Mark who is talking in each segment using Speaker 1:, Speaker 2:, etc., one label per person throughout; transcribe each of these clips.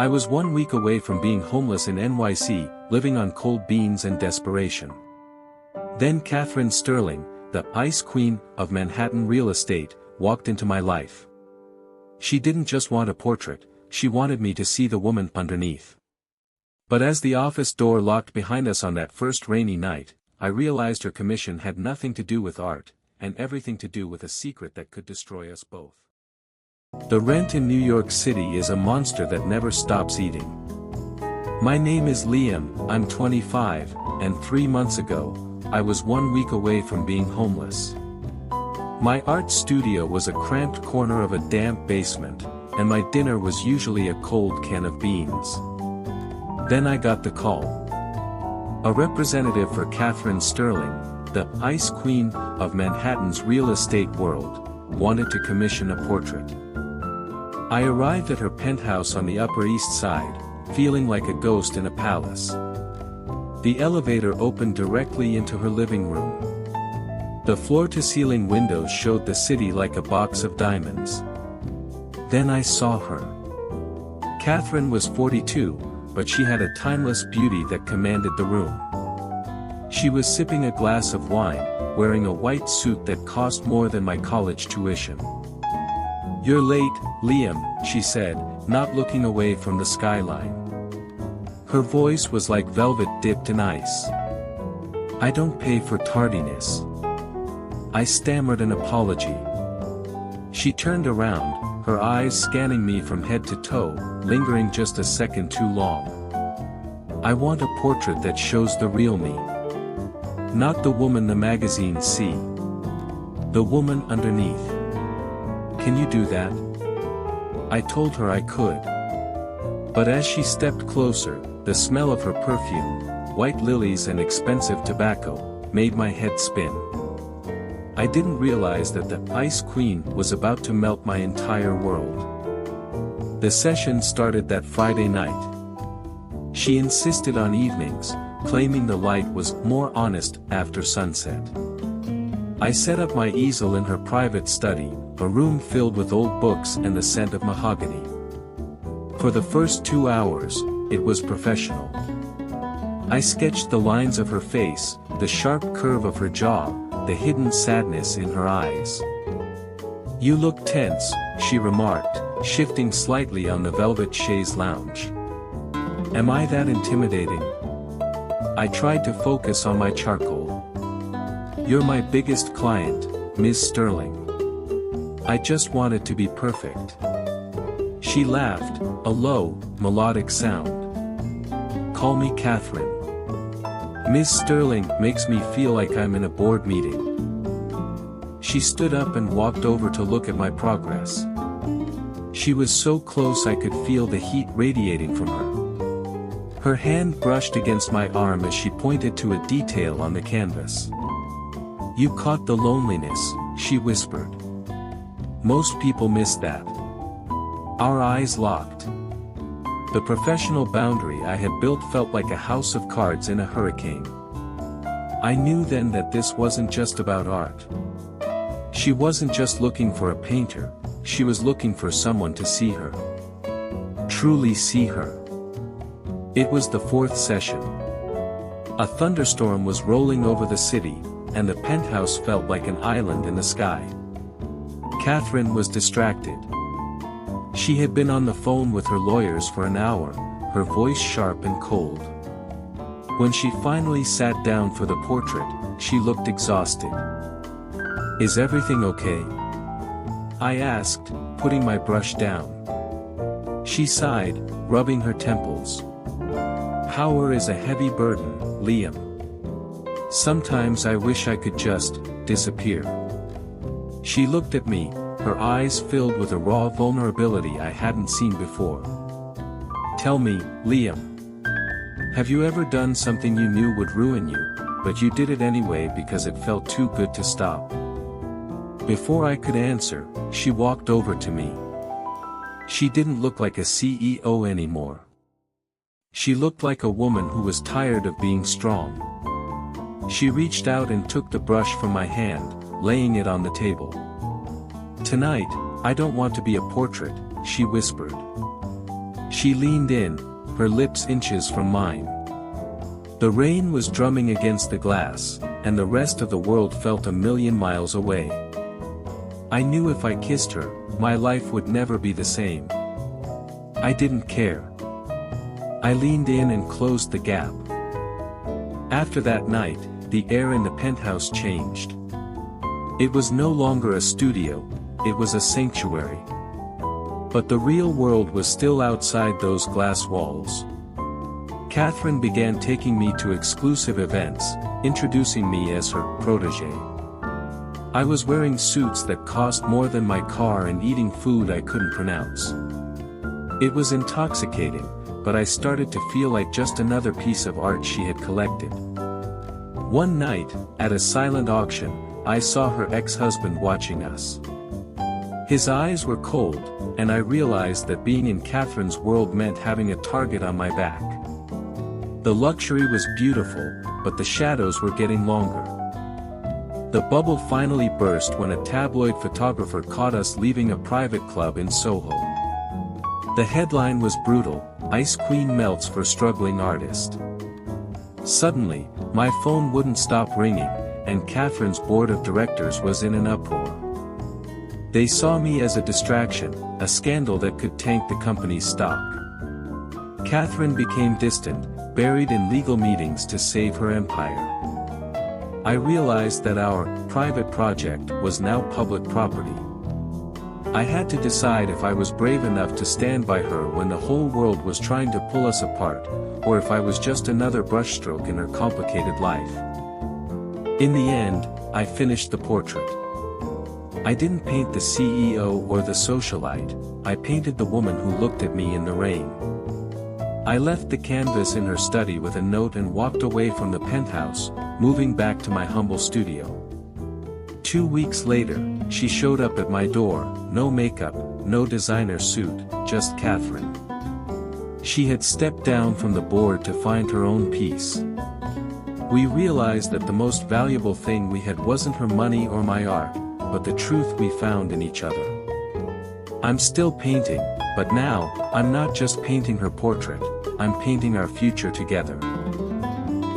Speaker 1: I was 1 week away from being homeless in NYC, living on cold beans and desperation. Then Catherine Sterling, the ice queen of Manhattan real estate, walked into my life. She didn't just want a portrait, she wanted me to see the woman underneath. But as the office door locked behind us on that first rainy night, I realized her commission had nothing to do with art, and everything to do with a secret that could destroy us both. The rent in New York City is a monster that never stops eating. My name is Liam, I'm 25, and 3 months ago, I was 1 week away from being homeless. My art studio was a cramped corner of a damp basement, and my dinner was usually a cold can of beans. Then I got the call. A representative for Catherine Sterling, the ice queen of Manhattan's real estate world, wanted to commission a portrait. I arrived at her penthouse on the Upper East Side, feeling like a ghost in a palace. The elevator opened directly into her living room. The floor-to-ceiling windows showed the city like a box of diamonds. Then I saw her. Catherine was 42, but she had a timeless beauty that commanded the room. She was sipping a glass of wine, wearing a white suit that cost more than my college tuition. "You're late, Liam," she said, not looking away from the skyline. Her voice was like velvet dipped in ice. "I don't pay for tardiness." I stammered an apology. She turned around, her eyes scanning me from head to toe, lingering just a second too long. "I want a portrait that shows the real me. Not the woman the magazines see. The woman underneath. Can you do that?" I told her I could. But as she stepped closer, the smell of her perfume, white lilies and expensive tobacco, made my head spin. I didn't realize that the ice queen was about to melt my entire world. The session started that Friday night. She insisted on evenings, claiming the light was more honest after sunset. I set up my easel in her private study, a room filled with old books and the scent of mahogany. For the first 2 hours, it was professional. I sketched the lines of her face, the sharp curve of her jaw, the hidden sadness in her eyes. "You look tense," she remarked, shifting slightly on the velvet chaise lounge. "Am I that intimidating?" I tried to focus on my charcoal. "You're my biggest client, Miss Sterling. I just want it to be perfect." She laughed, a low, melodic sound. "Call me Catherine. Miss Sterling makes me feel like I'm in a board meeting." She stood up and walked over to look at my progress. She was so close I could feel the heat radiating from her. Her hand brushed against my arm as she pointed to a detail on the canvas. "You caught the loneliness," she whispered. "Most people miss that." Our eyes locked. The professional boundary I had built felt like a house of cards in a hurricane. I knew then that this wasn't just about art. She wasn't just looking for a painter, she was looking for someone to see her. Truly see her. It was the 4th session. A thunderstorm was rolling over the city, and the penthouse felt like an island in the sky. Catherine was distracted. She had been on the phone with her lawyers for an hour, her voice sharp and cold. When she finally sat down for the portrait, she looked exhausted. "Is everything okay?" I asked, putting my brush down. She sighed, rubbing her temples. "Power is a heavy burden, Liam. Sometimes I wish I could just disappear." She looked at me, her eyes filled with a raw vulnerability I hadn't seen before. "Tell me, Liam. Have you ever done something you knew would ruin you, but you did it anyway because it felt too good to stop?" Before I could answer, she walked over to me. She didn't look like a CEO anymore. She looked like a woman who was tired of being strong. She reached out and took the brush from my hand, laying it on the table. "Tonight, I don't want to be a portrait," she whispered. She leaned in, her lips inches from mine. The rain was drumming against the glass, and the rest of the world felt a million miles away. I knew if I kissed her, my life would never be the same. I didn't care. I leaned in and closed the gap. After that night, the air in the penthouse changed. It was no longer a studio, it was a sanctuary. But the real world was still outside those glass walls. Catherine began taking me to exclusive events, introducing me as her protégé. I was wearing suits that cost more than my car and eating food I couldn't pronounce. It was intoxicating, but I started to feel like just another piece of art she had collected. One night, at a silent auction, I saw her ex-husband watching us. His eyes were cold, and I realized that being in Catherine's world meant having a target on my back. The luxury was beautiful, but the shadows were getting longer. The bubble finally burst when a tabloid photographer caught us leaving a private club in Soho. The headline was brutal: Ice Queen melts for struggling artist. Suddenly, my phone wouldn't stop ringing, and Catherine's board of directors was in an uproar. They saw me as a distraction, a scandal that could tank the company's stock. Catherine became distant, buried in legal meetings to save her empire. I realized that our private project was now public property. I had to decide if I was brave enough to stand by her when the whole world was trying to pull us apart, or if I was just another brushstroke in her complicated life. In the end, I finished the portrait. I didn't paint the CEO or the socialite, I painted the woman who looked at me in the rain. I left the canvas in her study with a note and walked away from the penthouse, moving back to my humble studio. 2 weeks later, she showed up at my door, no makeup, no designer suit, just Catherine. She had stepped down from the board to find her own peace. We realized that the most valuable thing we had wasn't her money or my art, but the truth we found in each other. I'm still painting, but now, I'm not just painting her portrait, I'm painting our future together.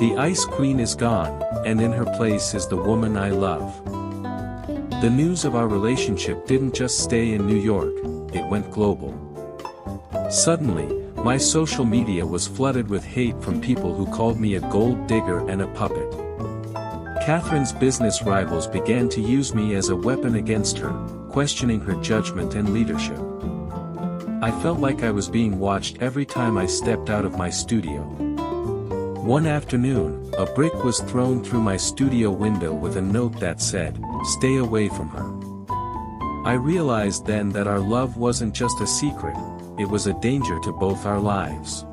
Speaker 1: The Ice Queen is gone, and in her place is the woman I love. The news of our relationship didn't just stay in New York, it went global. Suddenly, my social media was flooded with hate from people who called me a gold digger and a puppet. Catherine's business rivals began to use me as a weapon against her, questioning her judgment and leadership. I felt like I was being watched every time I stepped out of my studio. One afternoon, a brick was thrown through my studio window with a note that said, "Stay away from her." I realized then that our love wasn't just a secret, it was a danger to both our lives.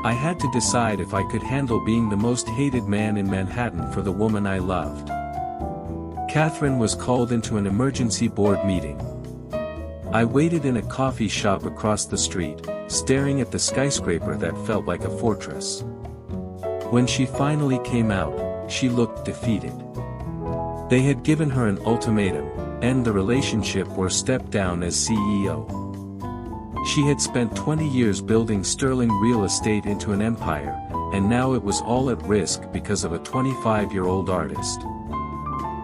Speaker 1: I had to decide if I could handle being the most hated man in Manhattan for the woman I loved. Catherine was called into an emergency board meeting. I waited in a coffee shop across the street, staring at the skyscraper that felt like a fortress. When she finally came out, she looked defeated. They had given her an ultimatum: end the relationship or step down as CEO. She had spent 20 years building sterling real estate into an empire, and now it was all at risk because of a 25-year-old artist.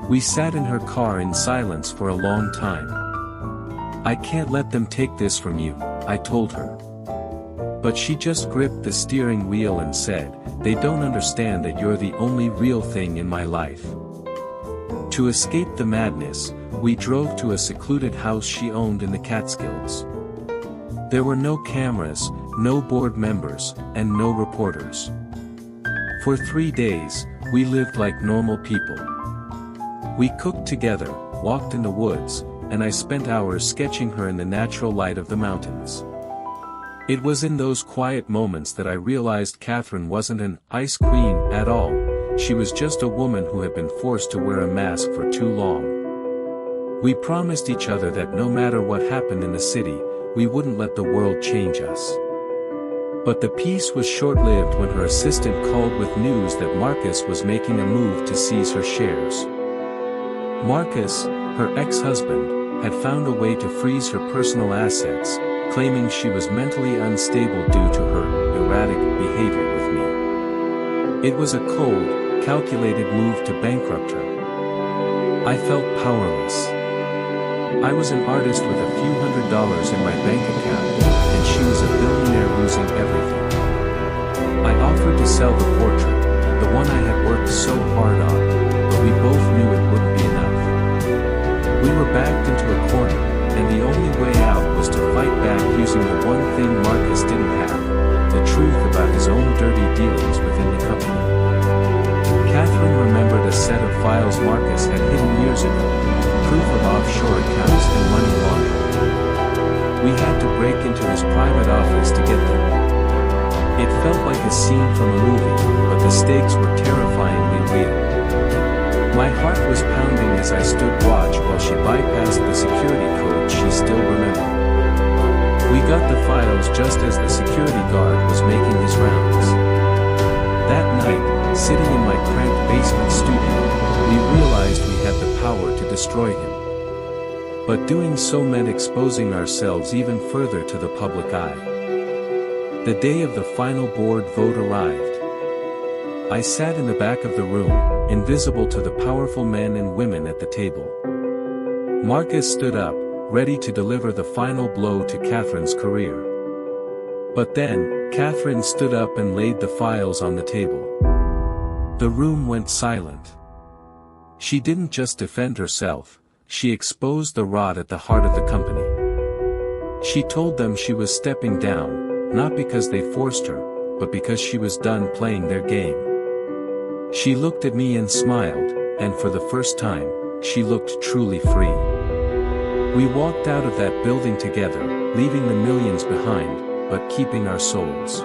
Speaker 1: We sat in her car in silence for a long time. "I can't let them take this from you," I told her. But she just gripped the steering wheel and said, "They don't understand that you're the only real thing in my life." To escape the madness, we drove to a secluded house she owned in the Catskills. There were no cameras, no board members, and no reporters. For 3 days, we lived like normal people. We cooked together, walked in the woods, and I spent hours sketching her in the natural light of the mountains. It was in those quiet moments that I realized Catherine wasn't an ice queen at all, she was just a woman who had been forced to wear a mask for too long. We promised each other that no matter what happened in the city, we wouldn't let the world change us. But the peace was short-lived when her assistant called with news that Marcus was making a move to seize her shares. Marcus, her ex-husband, had found a way to freeze her personal assets, claiming she was mentally unstable due to her erratic behavior with me. It was a cold, calculated move to bankrupt her. I felt powerless. I was an artist with a few $100s in my bank account, and she was a billionaire losing everything. I offered to sell the portrait, the one I had worked so hard on, but we both knew it wouldn't be enough. We were backed into a corner, and the only way out was to fight back using the one thing Marcus didn't have, the truth about his own dirty dealings within the company. Catherine remembered a set of files Marcus had hidden years ago, proof of offshore accounts and money laundering. We had to break into his private office to get them. It felt like a scene from a movie, but the stakes were terrifyingly real. My heart was pounding as I stood watch while she bypassed the security code she still remembered. We got the files just as the security guard was making his rounds. That night, sitting in my cramped basement studio, we realized we had the power to destroy him. But doing so meant exposing ourselves even further to the public eye. The day of the final board vote arrived. I sat in the back of the room, invisible to the powerful men and women at the table. Marcus stood up, ready to deliver the final blow to Catherine's career. But then, Catherine stood up and laid the files on the table. The room went silent. She didn't just defend herself, she exposed the rot at the heart of the company. She told them she was stepping down, not because they forced her, but because she was done playing their game. She looked at me and smiled, and for the first time, she looked truly free. We walked out of that building together, leaving the millions behind, but keeping our souls.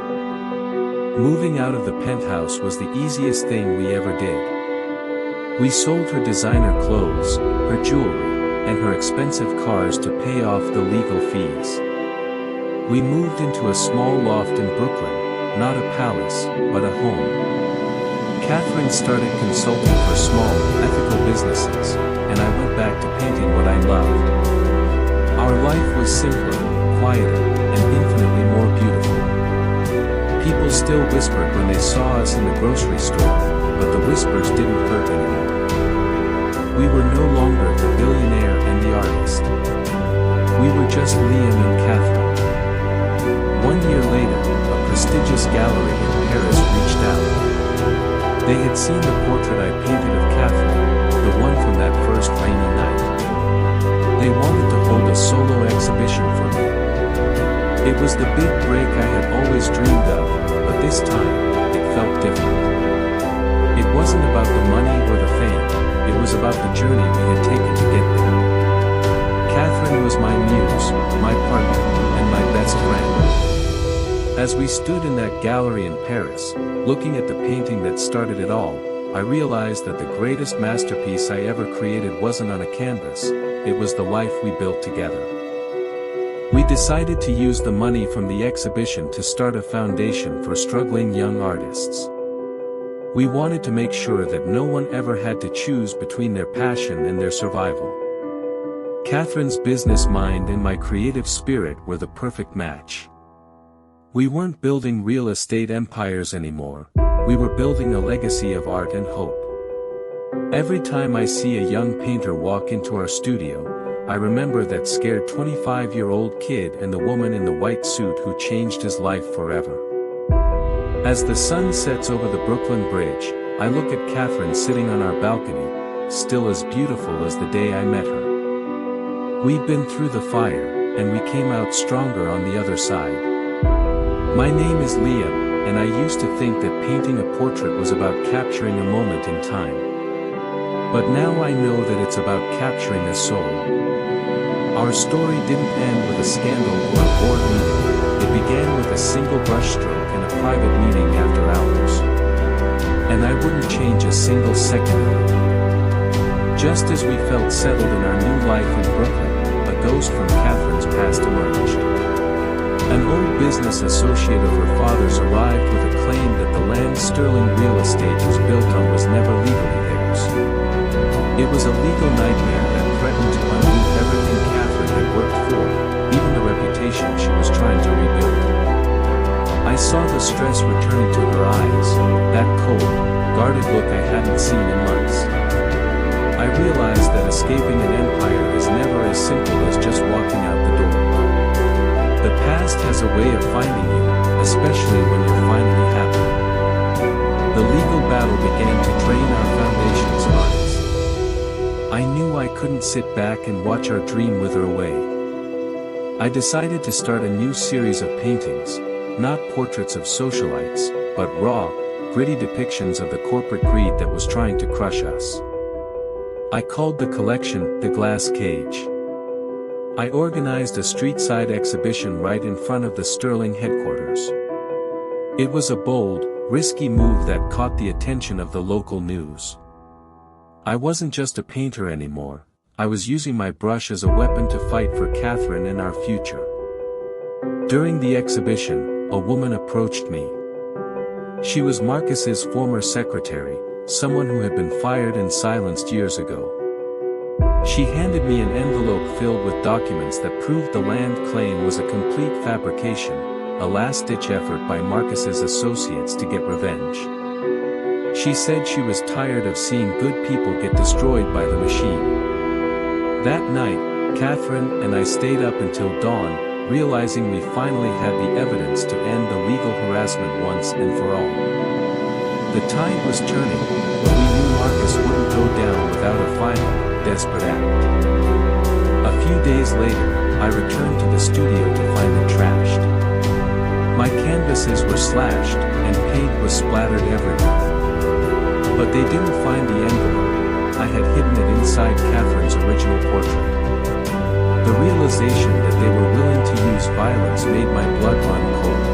Speaker 1: Moving out of the penthouse was the easiest thing we ever did. We sold her designer clothes, her jewelry, and her expensive cars to pay off the legal fees. We moved into a small loft in Brooklyn, not a palace, but a home. Catherine started consulting for small, ethical businesses, and I went back to painting what I loved. Our life was simpler, quieter, and infinitely more beautiful. People still whispered when they saw us in the grocery store, but the whispers didn't hurt anymore. We were no longer the billionaire and the artist. We were just Liam and Catherine. 1 year later, a prestigious gallery in Paris reached out. They had seen the portrait I painted of Catherine, the one from that first rainy night. They wanted to hold a solo exhibition for me. It was the big break I had always dreamed of, but this time, it felt different. It wasn't about the money or the fame, it was about the journey we had taken to get there. Catherine was my muse, my partner, and my best friend. As we stood in that gallery in Paris, looking at the painting that started it all, I realized that the greatest masterpiece I ever created wasn't on a canvas, it was the life we built together. We decided to use the money from the exhibition to start a foundation for struggling young artists. We wanted to make sure that no one ever had to choose between their passion and their survival. Catherine's business mind and my creative spirit were the perfect match. We weren't building real estate empires anymore, we were building a legacy of art and hope. Every time I see a young painter walk into our studio, I remember that scared 25-year-old kid and the woman in the white suit who changed his life forever. As the sun sets over the Brooklyn Bridge, I look at Catherine sitting on our balcony, still as beautiful as the day I met her. We'd been through the fire, and we came out stronger on the other side. My name is Liam, and I used to think that painting a portrait was about capturing a moment in time. But now I know that it's about capturing a soul. Our story didn't end with a scandal or a board meeting, it began with a single brushstroke and a private meeting after hours. And I wouldn't change a single second of it. Just as we felt settled in our new life in Brooklyn, a ghost from Catherine's past emerged. An old business associate of her father's arrived with a claim that the land Sterling real estate was built on was never legally theirs. It was a legal nightmare that threatened to undo everything Catherine had worked for, even the reputation foundation she was trying to rebuild. I saw the stress returning to her eyes, that cold, guarded look I hadn't seen in months. I realized that escaping an empire is never as simple as just walking out the door. The past has a way of finding you, especially when you're finally happy. The legal battle began to drain our foundation's funds. I knew I couldn't sit back and watch our dream wither away. I decided to start a new series of paintings, not portraits of socialites, but raw, gritty depictions of the corporate greed that was trying to crush us. I called the collection The Glass Cage. I organized a street-side exhibition right in front of the Sterling headquarters. It was a bold, risky move that caught the attention of the local news. I wasn't just a painter anymore, I was using my brush as a weapon to fight for Catherine and our future. During the exhibition, a woman approached me. She was Marcus's former secretary, someone who had been fired and silenced years ago. She handed me an envelope filled with documents that proved the land claim was a complete fabrication, a last-ditch effort by Marcus's associates to get revenge. She said she was tired of seeing good people get destroyed by the machine. That night, Catherine and I stayed up until dawn, realizing we finally had the evidence to end the legal harassment once and for all. The tide was turning, but we knew Marcus wouldn't go down without a final, desperate act. A few days later, I returned to the studio to find it trashed. My canvases were slashed, and paint was splattered everywhere. But they didn't find the envelope. I had hidden it inside Catherine's original portrait. The realization that they were willing to use violence made my blood run cold.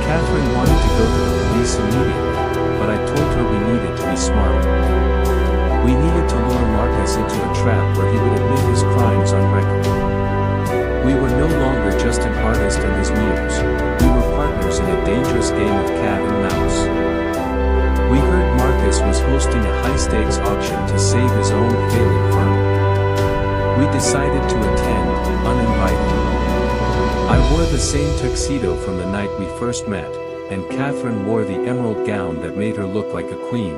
Speaker 1: Catherine wanted to go to the police immediately, but I told her we needed to be smarter. We needed to lure Marcus into a trap where he would admit his crimes on record. We were no longer just an artist and his muse, we were partners in a dangerous game of cat and mouse. We heard Marcus was hosting a high-stakes auction to save his own failing firm. We decided to attend, uninvited. I wore the same tuxedo from the night we first met, and Catherine wore the emerald gown that made her look like a queen.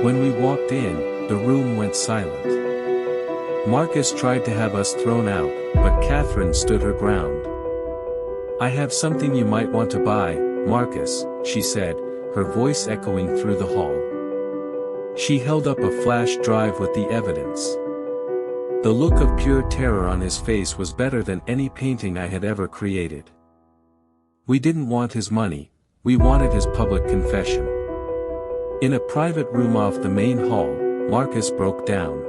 Speaker 1: When we walked in, the room went silent. Marcus tried to have us thrown out, but Catherine stood her ground. "I have something you might want to buy, Marcus," she said, her voice echoing through the hall. She held up a flash drive with the evidence. The look of pure terror on his face was better than any painting I had ever created. We didn't want his money, we wanted his public confession. In a private room off the main hall, Marcus broke down.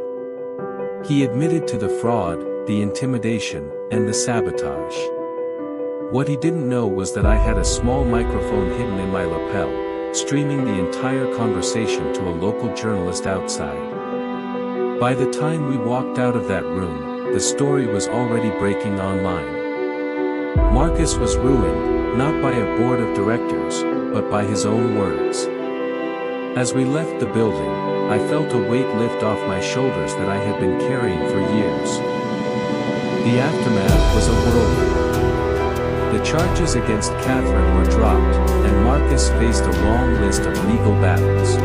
Speaker 1: He admitted to the fraud, the intimidation, and the sabotage. What he didn't know was that I had a small microphone hidden in my lapel, streaming the entire conversation to a local journalist outside. By the time we walked out of that room, the story was already breaking online. Marcus was ruined, not by a board of directors, but by his own words. As we left the building, I felt a weight lift off my shoulders that I had been carrying for years. The aftermath was a whirlwind. The charges against Catherine were dropped, and Marcus faced a long list of legal battles.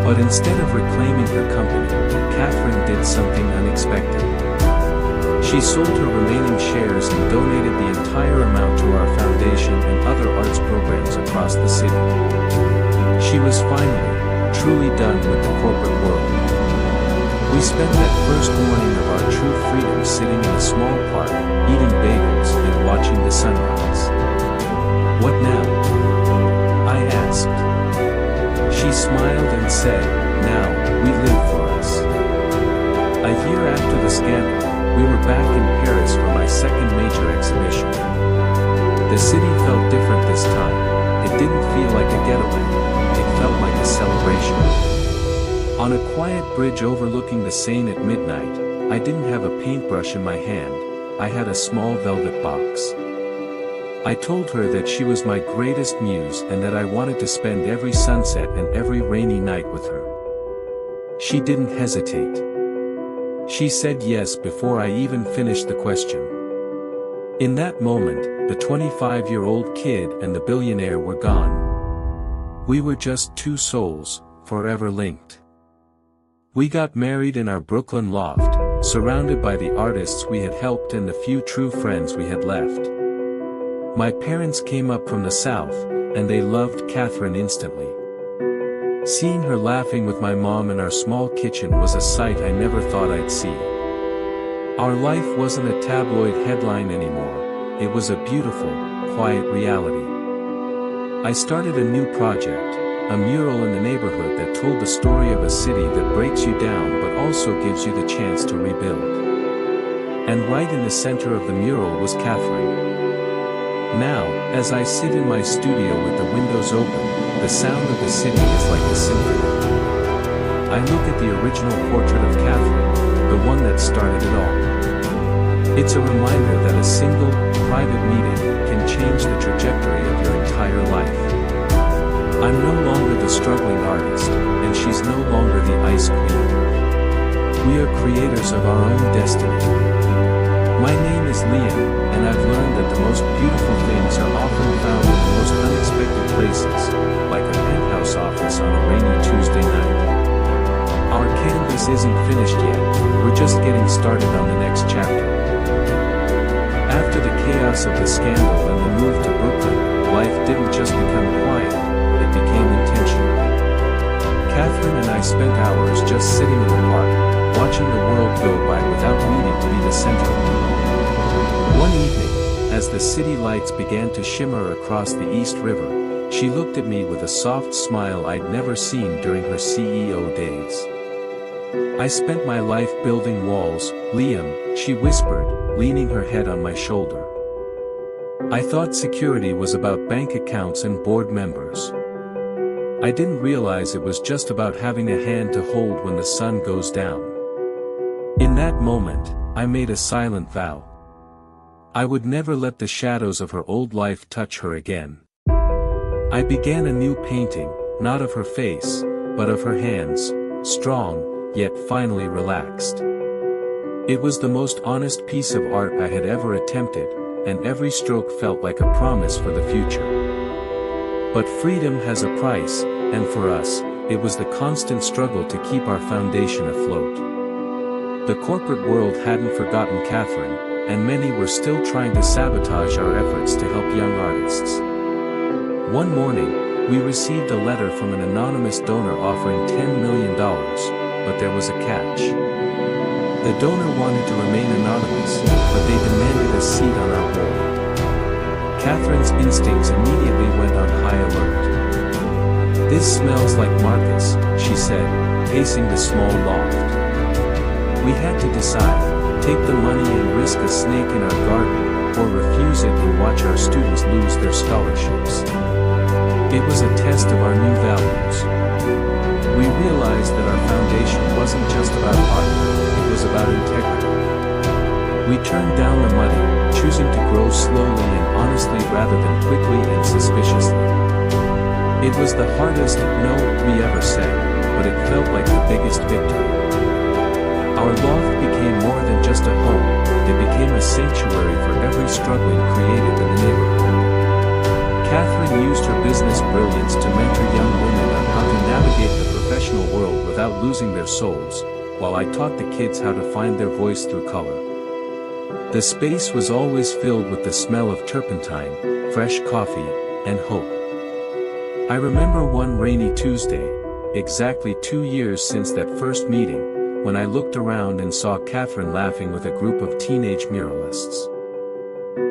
Speaker 1: But instead of reclaiming her company, Catherine did something unexpected. She sold her remaining shares and donated the entire amount to our foundation and other arts programs across the city. She was finally, truly done with the corporate world. We spent that first morning of our true freedom sitting in a small park, eating bagels and watching the sunrise. "What now?" I asked. She smiled and said, "Now, we live for us." A year after the scandal, we were back in Paris for my second major exhibition. The city felt different this time. It didn't feel like a getaway. It felt like a celebration. On a quiet bridge overlooking the Seine at midnight, I didn't have a paintbrush in my hand, I had a small velvet box. I told her that she was my greatest muse and that I wanted to spend every sunset and every rainy night with her. She didn't hesitate. She said yes before I even finished the question. In that moment, the 25-year-old kid and the billionaire were gone. We were just two souls, forever linked. We got married in our Brooklyn loft, surrounded by the artists we had helped and the few true friends we had left. My parents came up from the south, and they loved Catherine instantly. Seeing her laughing with my mom in our small kitchen was a sight I never thought I'd see. Our life wasn't a tabloid headline anymore, it was a beautiful, quiet reality. I started a new project, a mural in the neighborhood that told the story of a city that breaks you down but also gives you the chance to rebuild. And right in the center of the mural was Catherine. Now, as I sit in my studio with the windows open, the sound of the city is like a symphony. I look at the original portrait of Catherine, the one that started it all. It's a reminder that a single, private meeting can change the trajectory of your entire life. I'm no longer the struggling artist, and she's no longer the ice queen. We are creators of our own destiny. My name is Liam, and I've learned that the most beautiful things are often found in the most unexpected places, like a penthouse office on a rainy Tuesday night. Our canvas isn't finished yet, we're just getting started on the next chapter. After the chaos of the scandal and the move to Brooklyn, life didn't just become quiet, it became intentional. Catherine and I spent hours just sitting in the park, watching the world go by without needing to be the center of it. One evening, as the city lights began to shimmer across the East River, she looked at me with a soft smile I'd never seen during her CEO days. I spent my life building walls, Liam, she whispered, leaning her head on my shoulder. I thought security was about bank accounts and board members. I didn't realize it was just about having a hand to hold when the sun goes down. In that moment, I made a silent vow. I would never let the shadows of her old life touch her again. I began a new painting, not of her face, but of her hands, strong, yet finally relaxed. It was the most honest piece of art I had ever attempted, and every stroke felt like a promise for the future. But freedom has a price, and for us, it was the constant struggle to keep our foundation afloat. The corporate world hadn't forgotten Catherine, and many were still trying to sabotage our efforts to help young artists. One morning, we received a letter from an anonymous donor offering $10 million, but there was a catch. The donor wanted to remain anonymous, but they demanded a seat on our board. Catherine's instincts immediately went on high alert. "This smells like Marcus," she said, pacing the small loft. We had to decide. Take the money and risk a snake in our garden, or refuse it and watch our students lose their scholarships. It was a test of our new values. We realized that our foundation wasn't just about art, it was about integrity. We turned down the money, choosing to grow slowly and honestly rather than quickly and suspiciously. It was the hardest no we ever said, but it felt like the biggest victory. Our loft became more than just a home, it became a sanctuary for every struggling creative in the neighborhood. Catherine used her business brilliance to mentor young women on how to navigate the professional world without losing their souls, while I taught the kids how to find their voice through color. The space was always filled with the smell of turpentine, fresh coffee, and hope. I remember one rainy Tuesday, exactly 2 years since that first meeting, when I looked around and saw Catherine laughing with a group of teenage muralists.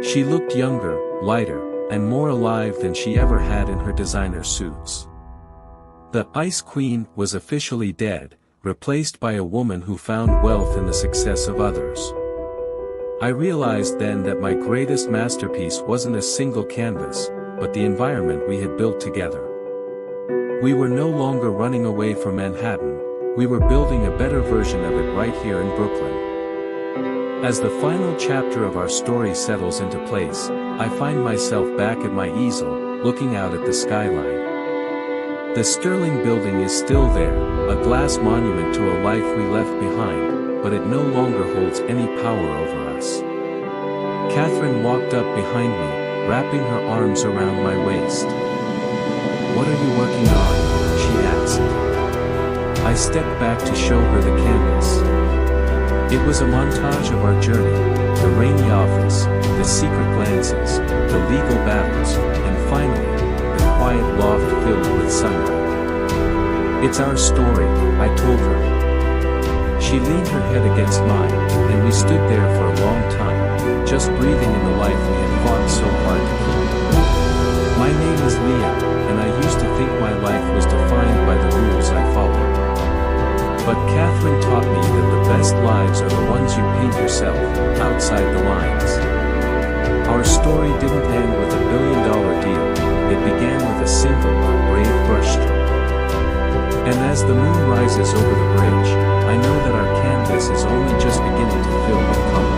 Speaker 1: She looked younger, lighter, and more alive than she ever had in her designer suits. The Ice Queen was officially dead, replaced by a woman who found wealth in the success of others. I realized then that my greatest masterpiece wasn't a single canvas, but the environment we had built together. We were no longer running away from Manhattan, we were building a better version of it right here in Brooklyn. As the final chapter of our story settles into place, I find myself back at my easel, looking out at the skyline. The Sterling building is still there, a glass monument to a life we left behind, but it no longer holds any power over us. Catherine walked up behind me, wrapping her arms around my waist. "What are you working on?" she asked. I stepped back to show her the canvas. It was a montage of our journey, the rainy office, the secret glances, the legal battles, and finally, the quiet loft filled with sunlight. "It's our story," I told her. She leaned her head against mine, and we stood there for a long time, just breathing in the life we had fought so hard to keep. My name is Liam, and I used to think my life was defined by the rules I followed. But Catherine taught me that the best lives are the ones you paint yourself, outside the lines. Our story didn't end with a $1 billion deal, it began with a single, brave brushstroke. And as the moon rises over the bridge, I know that our canvas is only just beginning to fill with color.